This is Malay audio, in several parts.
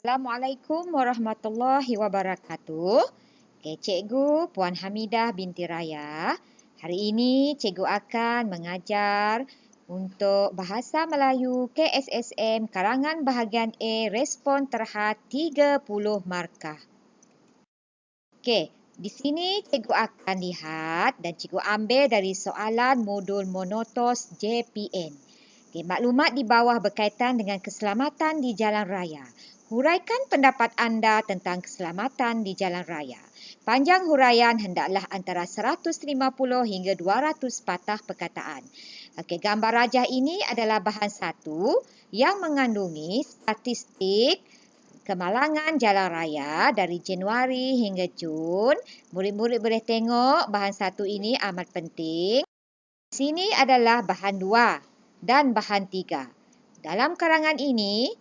Assalamualaikum warahmatullahi wabarakatuh. Cikgu Puan Hamidah binti Raya. Hari ini cikgu akan mengajar untuk Bahasa Melayu KSSM karangan bahagian A respon terhad 30 markah. Di sini cikgu akan lihat dan cikgu ambil dari soalan modul monotos JPN. Maklumat di bawah berkaitan dengan keselamatan di jalan raya. Huraikan pendapat anda tentang keselamatan di jalan raya. Panjang huraian hendaklah antara 150 hingga 200 patah perkataan. Gambar rajah ini adalah bahan satu yang mengandungi statistik kemalangan jalan raya dari Januari hingga Jun. Murid-murid boleh tengok bahan satu ini amat penting. Sini adalah bahan dua dan bahan tiga. Dalam karangan ini,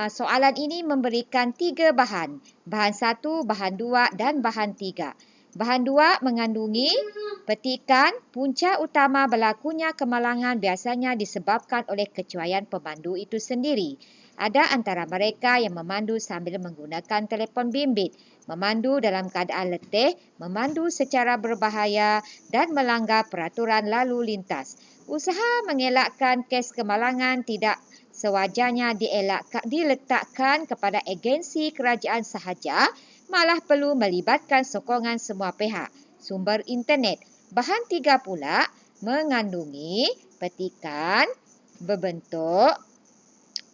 soalan ini memberikan tiga bahan. Bahan satu, bahan dua dan bahan tiga. Bahan dua mengandungi petikan punca utama berlakunya kemalangan biasanya disebabkan oleh kecuaian pemandu itu sendiri. Ada antara mereka yang memandu sambil menggunakan telefon bimbit, memandu dalam keadaan letih, memandu secara berbahaya dan melanggar peraturan lalu lintas. Usaha mengelakkan kes kemalangan tidak sewajarnya diletakkan kepada agensi kerajaan sahaja, malah perlu melibatkan sokongan semua pihak. Sumber internet. Bahan tiga pula mengandungi petikan berbentuk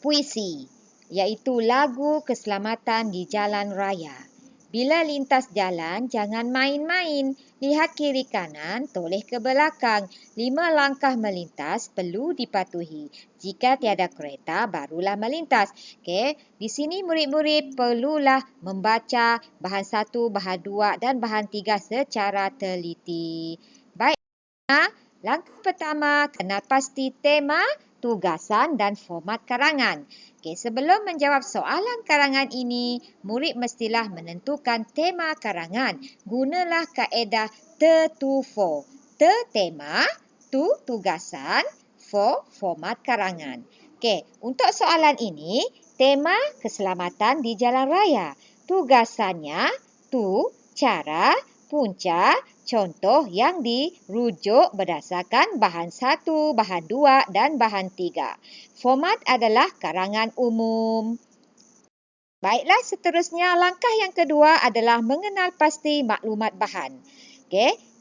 puisi, iaitu lagu keselamatan di jalan raya. Bila lintas jalan, jangan main-main. Lihat kiri kanan, toleh ke belakang. 5 langkah melintas perlu dipatuhi. Jika tiada kereta, barulah melintas. Di sini murid-murid perlulah membaca bahan satu, bahan dua dan bahan tiga secara teliti. Baik, langkah pertama, kenal pasti tema, tugasan dan format karangan. Sebelum menjawab soalan karangan ini, murid mestilah menentukan tema karangan. Gunalah kaedah TE-TO-FOR. TE tema, TO tugasan, FOR format karangan. Untuk soalan ini, tema keselamatan di jalan raya. Tugasannya, TO cara, punca, contoh yang dirujuk berdasarkan bahan satu, bahan dua dan bahan tiga. Format adalah karangan umum. Baiklah, seterusnya langkah yang kedua adalah mengenal pasti maklumat bahan.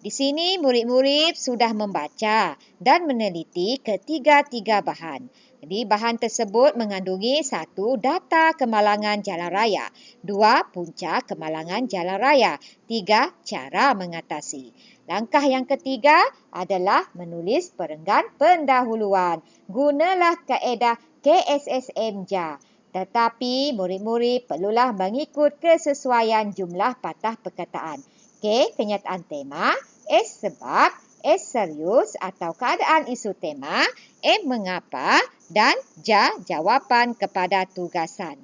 Di sini murid-murid sudah membaca dan meneliti ketiga-tiga bahan. Jadi bahan tersebut mengandungi 1. Data kemalangan jalan raya. 2. Punca kemalangan jalan raya. 3. Cara mengatasi. Langkah yang ketiga adalah menulis perenggan pendahuluan. Gunalah kaedah KSSM-JA. Tetapi murid-murid perlulah mengikut kesesuaian jumlah patah perkataan. Kenyataan tema. S sebab. S serius atau keadaan isu tema. M mengapa dan J jawapan kepada tugasan.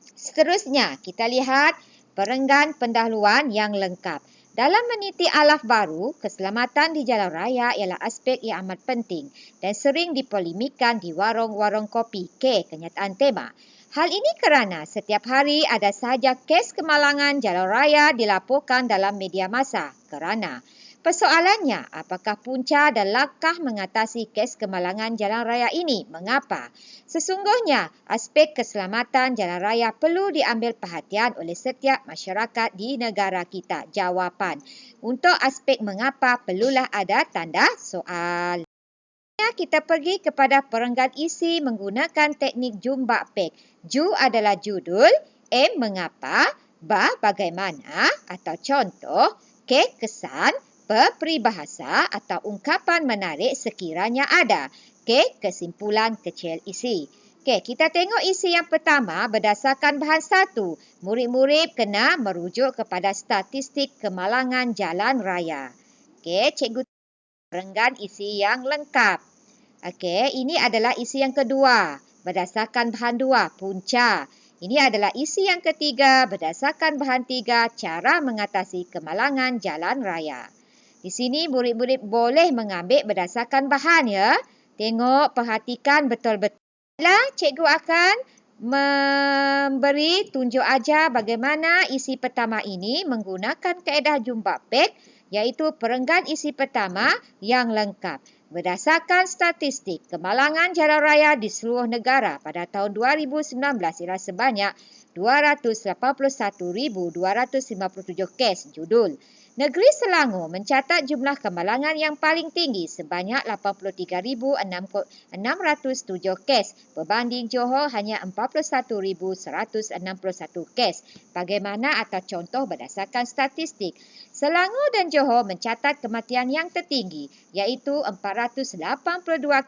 Seterusnya, kita lihat perenggan pendahuluan yang lengkap. Dalam meniti alaf baru, keselamatan di jalan raya ialah aspek yang amat penting dan sering dipolemikkan di warung-warung kopi. Kenyataan tema. Hal ini kerana setiap hari ada sahaja kes kemalangan jalan raya dilaporkan dalam media massa. Persoalannya, apakah punca dan langkah mengatasi kes kemalangan jalan raya ini? Mengapa? Sesungguhnya, aspek keselamatan jalan raya perlu diambil perhatian oleh setiap masyarakat di negara kita. Jawapan. Untuk aspek mengapa, perlulah ada tanda soal. Kita pergi kepada perenggan isi menggunakan teknik jumpa pek. Ju adalah judul, M mengapa, Ba bagaimana atau contoh, K kesan, peribahasa atau ungkapan menarik sekiranya ada. Kesimpulan kecil isi. Kita tengok isi yang pertama berdasarkan bahan satu. Murid-murid kena merujuk kepada statistik kemalangan jalan raya. Cikgu perenggan isi yang lengkap. Ini adalah isi yang kedua. Berdasarkan bahan dua, punca. Ini adalah isi yang ketiga. Berdasarkan bahan tiga, cara mengatasi kemalangan jalan raya. Di sini murid-murid boleh mengambil berdasarkan bahan ya. Tengok, perhatikan betul-betul. Cikgu akan memberi tunjuk ajar bagaimana isi pertama ini menggunakan kaedah jumpa pek, iaitu perenggan isi pertama yang lengkap. Berdasarkan statistik, kemalangan jalan raya di seluruh negara pada tahun 2019 ialah sebanyak 281,257 kes. Judul: Negeri Selangor mencatat jumlah kemalangan yang paling tinggi sebanyak 83,607 kes berbanding Johor hanya 41,161 kes. Bagaimana atas contoh berdasarkan statistik? Selangor dan Johor mencatat kematian yang tertinggi iaitu 482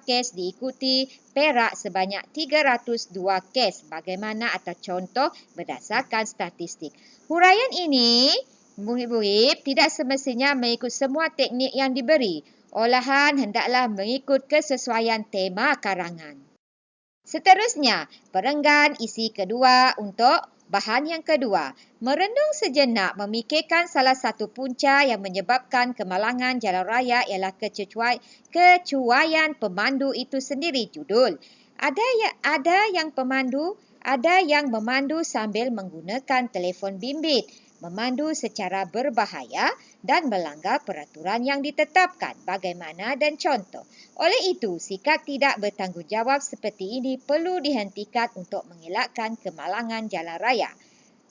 kes, diikuti Perak sebanyak 302 kes. Bagaimana atas contoh berdasarkan statistik? Huraian ini, murid-murid, tidak semestinya mengikut semua teknik yang diberi. Olahan hendaklah mengikut kesesuaian tema karangan. Seterusnya, perenggan isi kedua untuk bahan yang kedua. Merenung sejenak memikirkan salah satu punca yang menyebabkan kemalangan jalan raya ialah kecuaian pemandu itu sendiri. Judul: Ada yang memandu sambil menggunakan telefon bimbit, memandu secara berbahaya dan melanggar peraturan yang ditetapkan. Bagaimana dan contoh? Oleh itu, sikap tidak bertanggungjawab seperti ini perlu dihentikan untuk mengelakkan kemalangan jalan raya.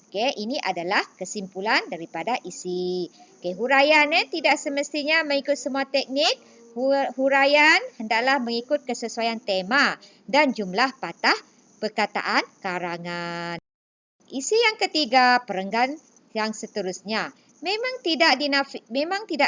Okey, ini adalah kesimpulan daripada isi. Okey, huraian tidak semestinya mengikut semua teknik. Huraian hendaklah mengikut kesesuaian tema dan jumlah patah perkataan karangan. Isi yang ketiga, perenggan yang seterusnya. Memang tidak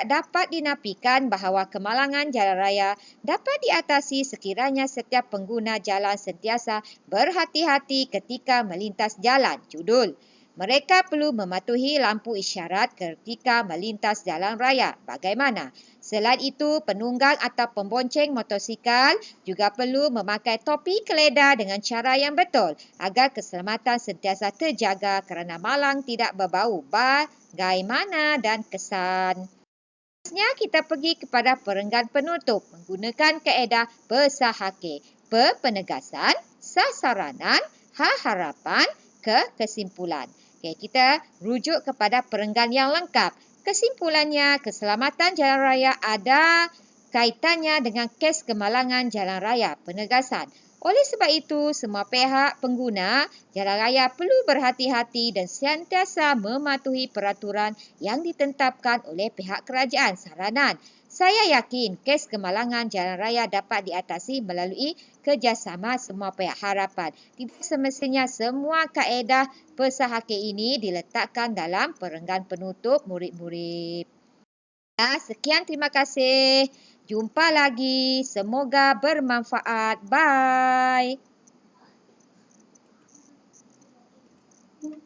dapat dinafikan bahawa kemalangan jalan raya dapat diatasi sekiranya setiap pengguna jalan sentiasa berhati-hati ketika melintas jalan. Judul: Mereka perlu mematuhi lampu isyarat ketika melintas jalan raya. Bagaimana? Selain itu, penunggang atau pembonceng motosikal juga perlu memakai topi keledar dengan cara yang betul agar keselamatan sentiasa terjaga kerana malang tidak berbau bagaimana dan kesan. Seterusnya, kita pergi kepada perenggan penutup menggunakan kaedah bersahake. Penegasan, sasaranan, harapan, kesimpulan. Okey, kita rujuk kepada perenggan yang lengkap. Kesimpulannya, keselamatan jalan raya ada kaitannya dengan kes kemalangan jalan raya. Penegasan. Oleh sebab itu, semua pihak pengguna jalan raya perlu berhati-hati dan sentiasa mematuhi peraturan yang ditetapkan oleh pihak kerajaan. Saranan. Saya yakin kes kemalangan jalan raya dapat diatasi melalui kerjasama semua pihak. Harapan. Tidak semestinya semua kaedah bersahake ini diletakkan dalam perenggan penutup, murid-murid. Sekian, terima kasih. Jumpa lagi. Semoga bermanfaat. Bye.